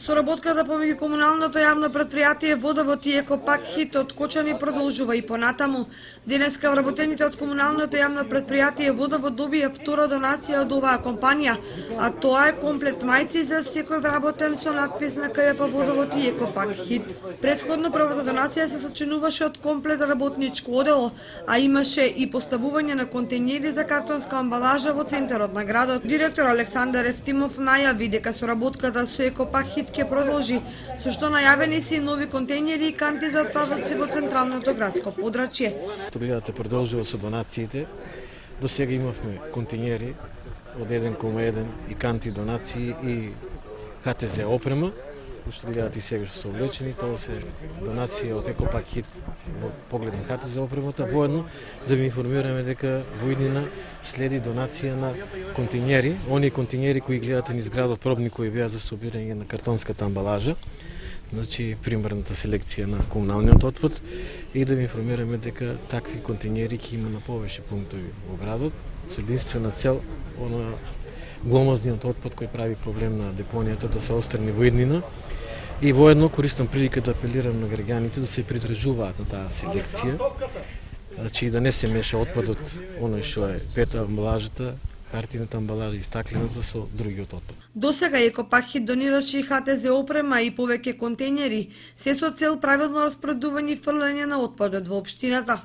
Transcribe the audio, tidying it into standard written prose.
Соработката помеѓу комуналното јавно предпријатие Водовод и Екопак Хит од Кочани продолжува и понатаму. Денеска вработените од комуналното јавно предпријатие Водовод добија втора донација од оваа компанија, а тоа е комплет мајци за секој вработен со надпис на КЈП Водовод и Екопак Хит. Претходно првата донација се сочинуваше од комплет работничко одело, а имаше и поставување на контејнери за картонска амбалажа во центарот на градот. Директор Александар Евтимов најави дека соработката со Екопак Хит ќе продолжи, со што најавени се и нови контејнери и канти за отпадоци во централното градско подрачје. Гледате, продолжува со донациите. До сега имавме контејнери од 1,1 и канти донации и ХТЗ опрема. Што гледате и сега што се облечени, тоа се донација од Екопак Хит во поглед на ХТЗ опремата. Воедно да ви информираме дека во иднина следи донација на контејнери, оние контејнери кои гледате низ градот пробни кои беа за собирање на картонската амбалажа, значи примерната селекција на комуналниот отпад, и да ви информираме дека такви контејнери ќе има на повеќе пунктови во градот со единствена цел она гломазниот отпад кој прави проблем на депонијата да се отстрани во иднина. И воедно користам прилика да апелирам на граѓаните да се придржуваат на таа селекција, значи да не се меша отпадот, оној што е пета амбалажата, хартината амбалажа и стаклената со другиот отпад. Досега Екопак Хит донираше и ХТЗ опрема и повеќе контејнери, се со цел правилно распоредување и фрлање на отпадот во општината.